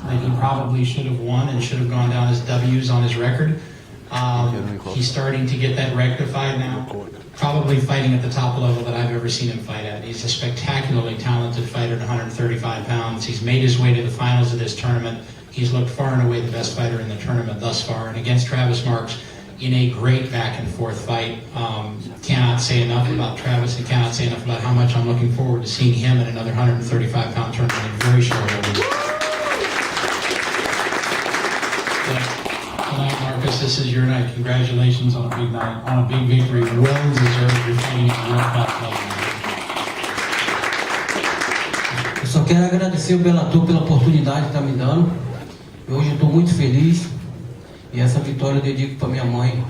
that he probably should have won and should have gone down as W's on his record. He's starting to get that rectified now. Probably fighting at the top level that I've ever seen him fight at. He's a spectacularly talented fighter at 135 pounds. He's made his way to the finals of this tournament. He's looked far and away the best fighter in the tournament thus far. And against Travis Marks in a great back and forth fight. Cannot say enough about Travis and cannot say enough about how much I'm looking forward to seeing him in another 135 pound tournament in very short order. Tonight, Marcus, this is your night. Congratulations on a big night, on a big victory. Well deserved. You're fighting at the world class level. Eu só quero agradecer o Bellator pela oportunidade que está me dando. Hoje eu estou muito feliz. E essa vitória eu dedico para minha mãe,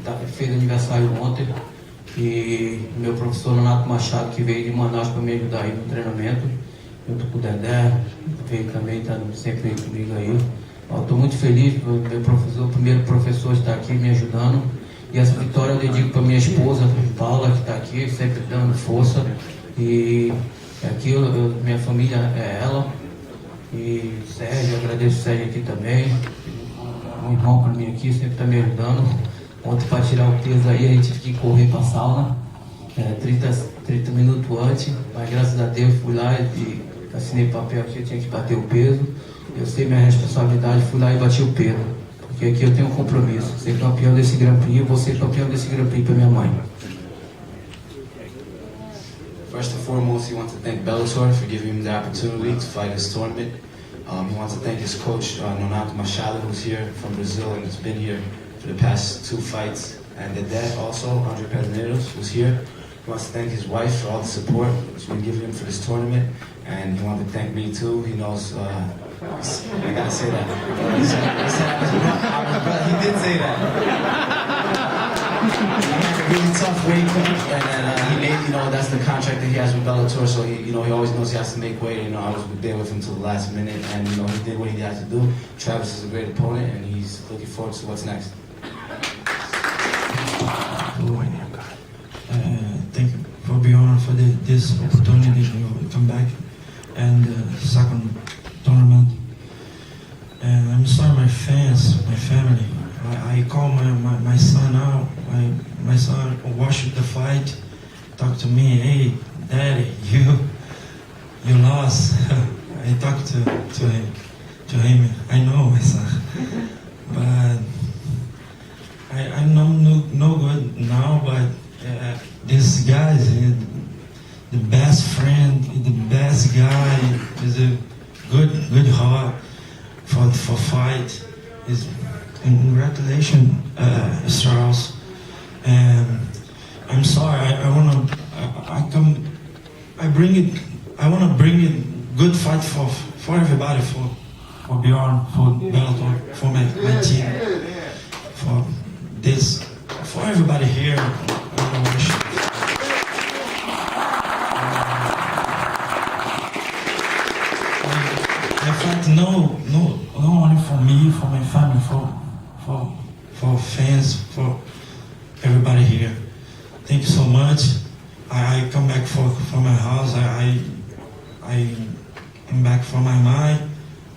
que fez aniversário ontem. E meu professor Nonato Machado, que veio de Manaus para me ajudar aí no treinamento. Junto com o Dedé, veio também, está sempre comigo aí. Estou muito feliz, meu professor, o primeiro professor está aqui me ajudando. E essa vitória eu dedico para minha esposa, Paula, que está aqui, sempre dando força. E aqui minha família é ela. E Sérgio, agradeço o Sérgio aqui também. Um irmão para mim aqui, sempre está me ajudando. Ontem para tirar o peso aí, a gente tive que correr para a sauna, 30 minutos antes. Mas graças a Deus fui lá e assinei papel aqui, eu tinha que bater o peso. Eu sei minha responsabilidade, fui lá e bati o peso. Porque aqui eu tenho um compromisso. Ser campeão desse Grand Prix, eu vou ser campeão desse Grand Prix para minha mãe. First and foremost, he wants to thank Bellator for giving him the opportunity to fight this tournament. He wants to thank his coach, Nonato Machado, who's here from Brazil and has been here for the past 2 fights. And the dad also, Andre Pederneiros, who's here. He wants to thank his wife for all the support she's been giving him for this tournament. And he wanted to thank me too. He knows, I gotta say that. He did say that. He had a really tough weight cut, and he made, that's the contract that he has with Bellator, so he always knows he has to make weight. I was there with him till the last minute, and he did what he had to do. Travis is a great opponent, and he's looking forward to what's next. Thank you for being honored for this opportunity to come back and second tournament. And I'm sorry, my fans, my family. I call my son out. My son watched the fight, talked to me. Hey, Daddy, you lost. I talked to him. I know my son, but I'm no good now. But this guy is the best friend, the best guy. Is a good heart for fight. Congratulations, Strauss. And I'm sorry. I wanna bring it good fight for everybody, for Bjorn, for Bellator, for my team, for this, for everybody here. I fight no only for me, for my family, for fans, for everybody here. Thank you so much. I come back for my house. I come back for my mind.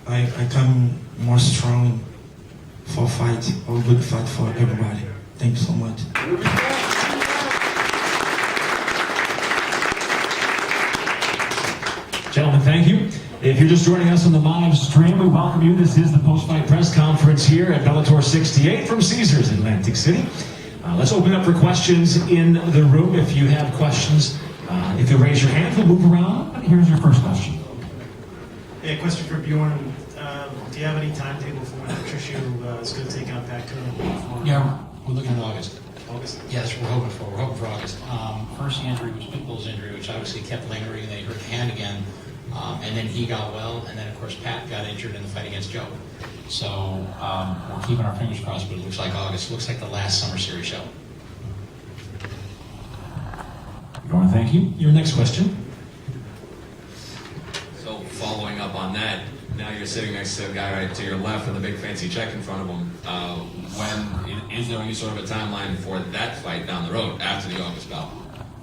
I come more strong for fight, or good fight for everybody. Thank you so much. Gentlemen, thank you. If you're just joining us on the live stream, we welcome you. This is the post-fight press conference here at Bellator 68 from Caesars Atlantic City. Let's open up for questions in the room. If you have questions, if you raise your hand, we'll move around. Here's your first question. Yeah, question for Bjorn. Do you have any timetable for when Patricio is going to take on Pat Coon? Yeah, we're looking at August. August? Yes, we're hoping for August. First injury was Pitbull's injury, which obviously kept lingering, and then he hurt the hand again. And then he got well, and then of course Pat got injured in the fight against Joe. So we're keeping our fingers crossed, but it looks like August. Looks like the last Summer Series show. Bjorn, thank you. Your next question. So following up on that, now you're sitting next to a guy right to your left with a big fancy check in front of him. Is there any sort of a timeline for that fight down the road after the August bout?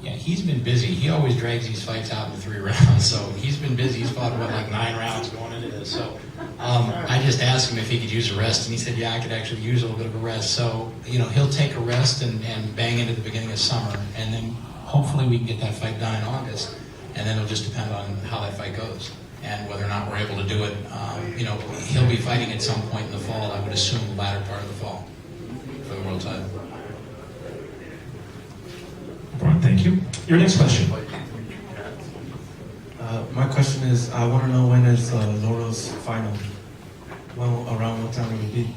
Yeah, he's been busy. He always drags these fights out in 3 rounds, so he's been busy. He's fought, like 9 rounds going into this. So I just asked him if he could use a rest, and he said, yeah, I could actually use a little bit of a rest. So, he'll take a rest and bang into the beginning of summer, and then hopefully we can get that fight done in August, and then it'll just depend on how that fight goes and whether or not we're able to do it. He'll be fighting at some point in the fall, I would assume the latter part of the fall for the world title. Brian, thank you. Your next question. My question is, I want to know when is Laura's final? Around what time will it be?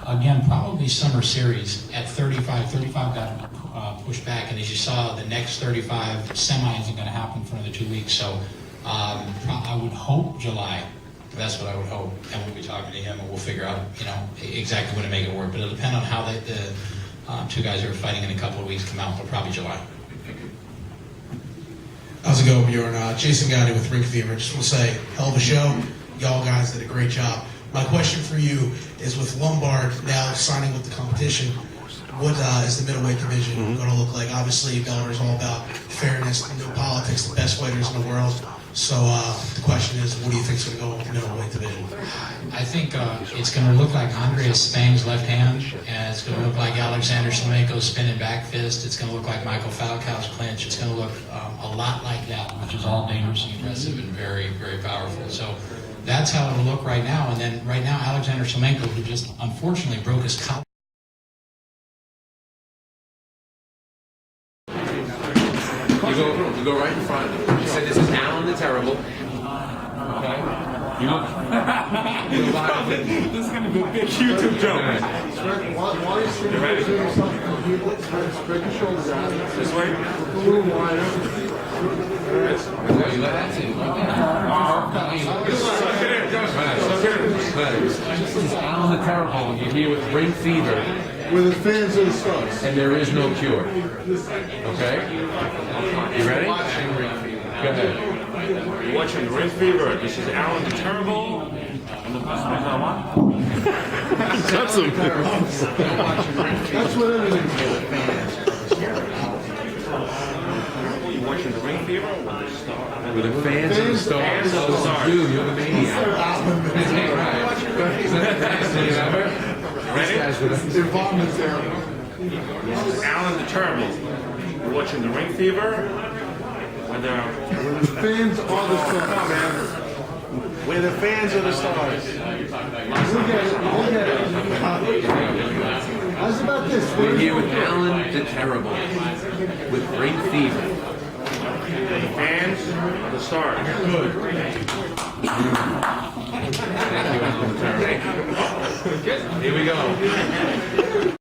Again, probably summer series at 35. 35 got pushed back, and as you saw, the next 35 semi isn't going to happen for another 2 weeks. So I would hope July. That's what I would hope, and we'll be talking to him, and we'll figure out, exactly when to make it work. But it'll depend on how the two guys who are fighting in a couple of weeks come out. But probably July. How's it going, Bjorn? Jason Gotti with Ring Fever. Just want to say, hell of a show. Y'all guys did a great job. My question for you is, with Lombard now signing with the competition, what is the middleweight division going to look like? Obviously, Bellator is all about fairness, no politics, the best fighters in the world. So the question is, what do you think is going to go with the middleweight division? I think it's going to look like Andreas Spang's left hand, and it's going to look like Alexander Slamenko's spinning back fist. It's going to look like Michael Falcao's clinch. It's going to look a lot like that, which is all dangerously aggressive and very, very powerful. So that's how it'll look right now. And then right now, Alexander Slamenko, who just unfortunately broke his collar. You go right in front. You said this is Alan the Terrible. Okay. You look. This is going to be a big YouTube joke. You ready? Spread your shoulders out. This way. A little wider. You let that see. This is Alan the Terrible. You're here with Ring Fever. With the fans of the stars. And there is no cure. Okay? You ready? Go ahead. You're watching Ring Fever. This is Alan the Terrible. And the person is on what? That's what everything's for. You're watching the Ring Fever with the star. With the fans of the stars. Oh, you, you're the maniac. Right. Ready? Involuntary. This is Alan the Terrible. You're watching the Ring Fever. Where The fans are the stars. We're the fans of the stars. Look at it. Look at it. How's about this? We're here with Alan the Terrible. With Ring Fever. The fans of the stars. Good. Thank you, Alan the Terrible. Here we go.